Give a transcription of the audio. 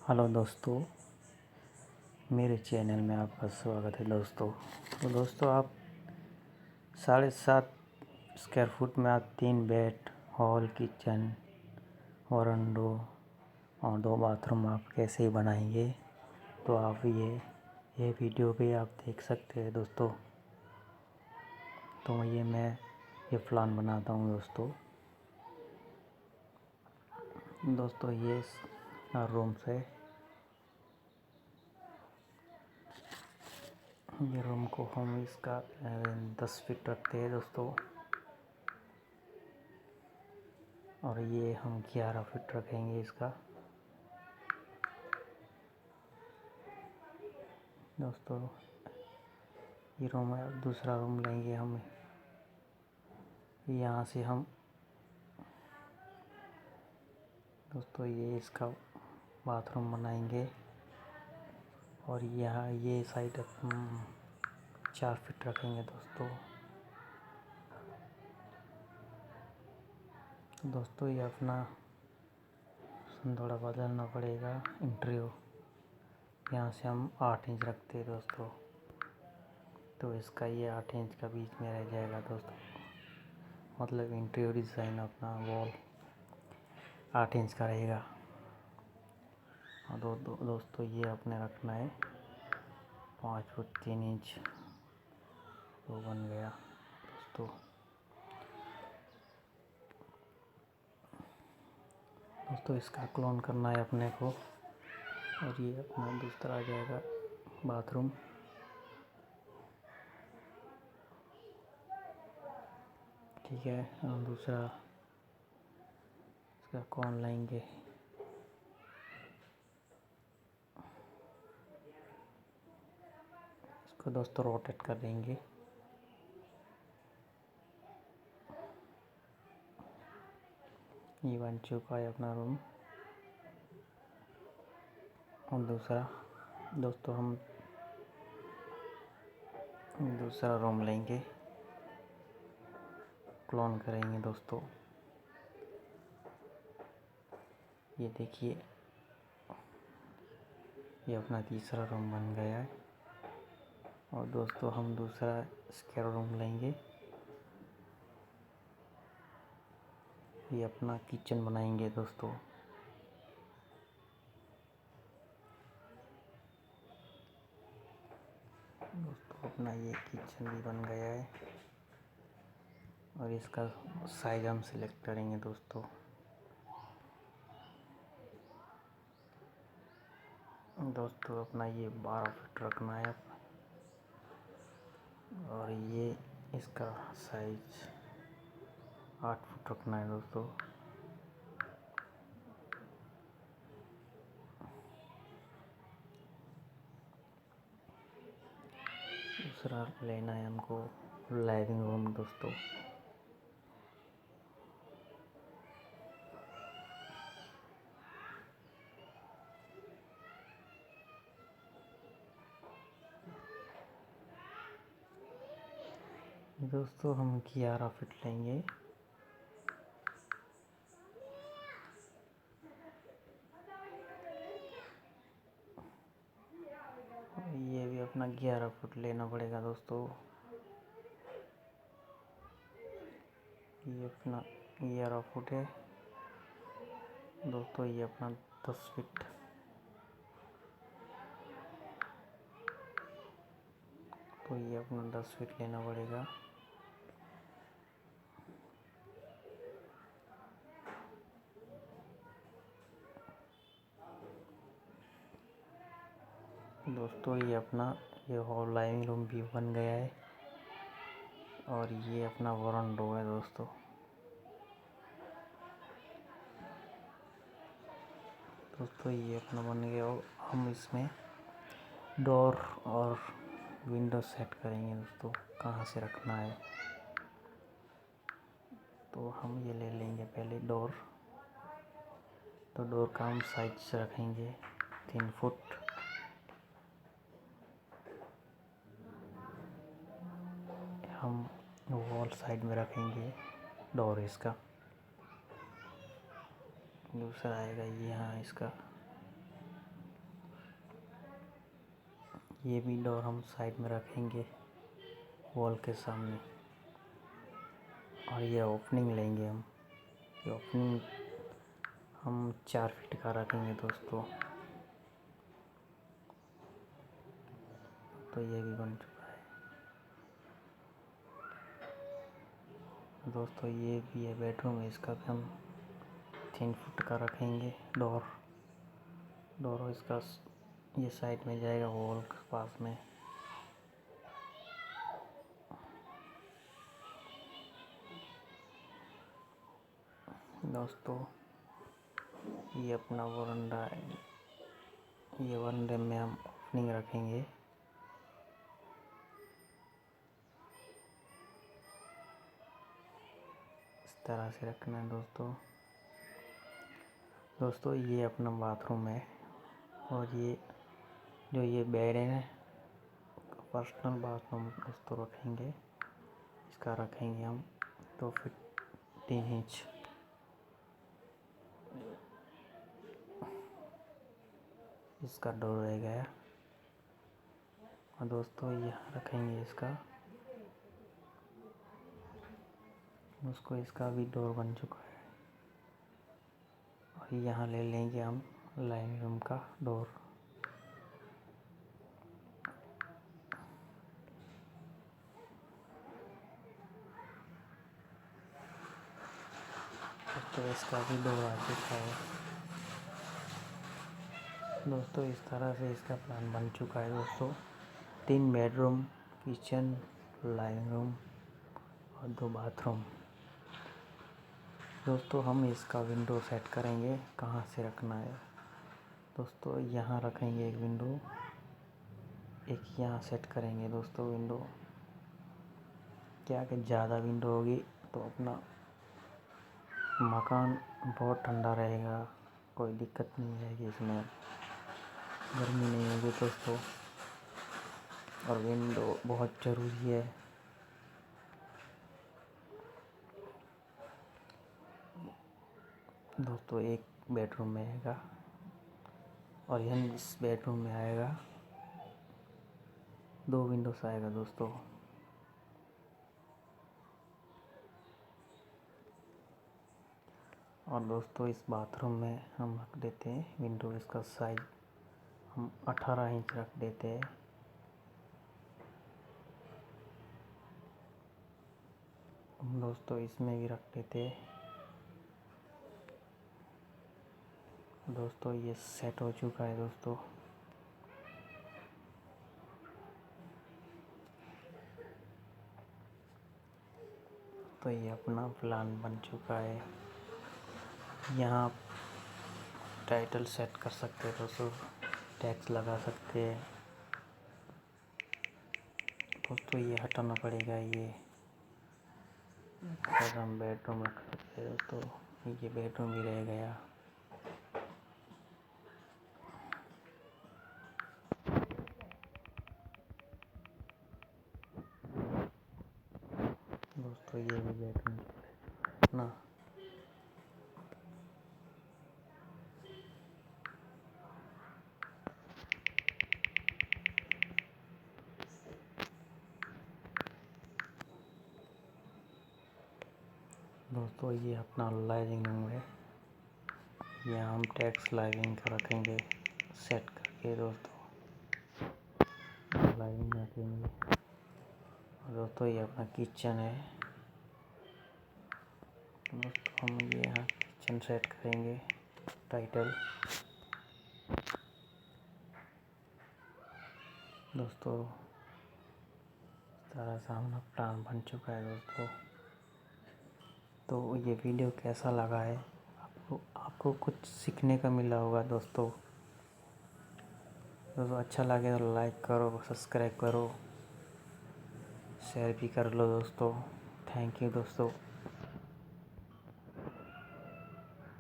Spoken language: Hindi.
हेलो दोस्तों, मेरे चैनल में आपका स्वागत है दोस्तों। तो दोस्तों, आप 7.5 स्क्वायर फुट में आप 3 बेड, हॉल, किचन, वरांडो और 2 बाथरूम आप कैसे ही बनाएंगे, तो आप ये वीडियो पे आप देख सकते हैं दोस्तों। तो मैं ये प्लान बनाता हूँ दोस्तों। ये रूम से ये रूम को हम इसका 10 फीट रखते हैं दोस्तों, और ये हम 11 फीट रखेंगे इसका दोस्तों। ये रूम है, अब दूसरा रूम लेंगे हम। यहाँ से हम दोस्तों ये इसका बाथरूम बनाएंगे, और यहाँ ये साइड हम 4 फीट रखेंगे दोस्तों। ये अपना थोड़ा बदलना पड़ेगा इंटरव्यू। यहाँ से हम 8 इंच रखते हैं दोस्तों, तो इसका ये 8 इंच का बीच में रह जाएगा दोस्तों। मतलब इंटीरियर डिज़ाइन अपना वॉल 8 इंच का रहेगा। और दोस्तों ये अपने रखना है 5 फुट 3 इंच, वो बन गया दोस्तों। इसका क्लोन करना है अपने को, और ये अपना दूसरा आ जाएगा बाथरूम। ठीक है, हम दूसरा इसका कौन लाएंगे। इसको दोस्तों रोटेट कर देंगे। ये बन चुका है अपना रूम। और दूसरा दोस्तों हम दूसरा रूम लेंगे, क्लोन करेंगे दोस्तों। ये देखिए, ये अपना तीसरा रूम बन गया है। और दोस्तों हम दूसरा स्क्वायर रूम लेंगे, ये अपना किचन बनाएंगे दोस्तों। अपना ये किचन भी बन गया है, और इसका साइज हम सिलेक्ट करेंगे दोस्तों। अपना ये 12 फीट रखना है, और ये इसका साइज 8 फुट रखना है दोस्तों। दूसरा लेना है हमको लिविंग रूम दोस्तों। हम 11 फीट लेंगे। ये भी अपना 11 फुट लेना पड़ेगा दोस्तों। ये अपना 11 फुट है दोस्तों। ये अपना 10 फीट तो ये अपना 10 फीट लेना पड़ेगा। दोस्तों ये हॉल लिविंग रूम भी बन गया है, और ये अपना वरांडो है दोस्तों। ये अपना बन गया, और हम इसमें डोर और विंडो सेट करेंगे दोस्तों, कहाँ से रखना है। तो हम ये ले लेंगे पहले डोर। तो डोर का हम साइज रखेंगे 3 फुट। हम वॉल साइड में रखेंगे डोर इसका। दूसरा आएगा ये यहाँ इसका ये भी डोर हम साइड में रखेंगे वॉल के सामने। और ये ओपनिंग लेंगे हम। ये ओपनिंग हम 4 फीट का रखेंगे दोस्तों। तो ये भी बन चुका है दोस्तों। ये भी है बेडरूम, इसका भी हम 3 फुट का रखेंगे डोर इसका ये साइड में जाएगा वॉल के पास में। दोस्तों ये अपना वरांडा है। ये वरांडे में हम ओपनिंग रखेंगे। इस तरह से रखना है दोस्तों। ये अपना बाथरूम है। और ये जो ये बेड है पर्सनल बाथरूम दोस्तों रखेंगे। इसका रखेंगे हम 2 फीट 3 इंच। इसका डोर रह गया। और दोस्तों यहाँ रखेंगे इसका भी डोर बन चुका है। और यहाँ ले लेंगे हम लाइंग रूम का डोर। दोस्तों इसका भी डोर आ चुका है दोस्तों। इस तरह से इसका प्लान बन चुका है दोस्तों। 3 बेडरूम, किचन, लाइंग रूम और 2 बाथरूम। दोस्तों हम इसका विंडो सेट करेंगे कहाँ से रखना है दोस्तों। यहाँ रखेंगे एक विंडो, एक यहाँ सेट करेंगे दोस्तों विंडो। क्या कि ज़्यादा विंडो होगी तो अपना मकान बहुत ठंडा रहेगा, कोई दिक्कत नहीं आएगी, इसमें गर्मी नहीं होगी दोस्तों। और विंडो बहुत ज़रूरी है। दोस्तों एक बेडरूम में आएगा और यहाँ इस बेडरूम में आएगा 2 विंडोस आएगा दोस्तों। और दोस्तों इस बाथरूम में हम रख देते हैं विंडो। इसका साइज हम 18 इंच रख देते हैं। दोस्तों इसमें भी रख देते हैं। दोस्तों ये सेट हो चुका है दोस्तों। तो ये अपना प्लान बन चुका है। यहाँ टाइटल सेट कर सकते हैं दोस्तों, टैक्स लगा सकते हैं दोस्तों। ये हटाना पड़ेगा। ये अगर हम बेडरूम रख सकते हैं दोस्तों। ये बेडरूम भी रह गया दोस्तों। ये भी बेडरूम ना दोस्तों। ये अपना लाइविंग रूम है। यहाँ हम टैक्स लाइविंग का रखेंगे सेट करके दोस्तों। लाइविंग रखेंगे दोस्तों। ये अपना किचन है दोस्तों। हम ये यहाँ किचन सेट करेंगे टाइटल दोस्तों। इस तरह से हमारा प्लान बन चुका है दोस्तों। तो ये वीडियो कैसा लगा है आपको कुछ सीखने का मिला होगा दोस्तों। अच्छा लगे तो लाइक करो, सब्सक्राइब करो, शेयर भी कर लो दोस्तों। थैंक यू दोस्तों।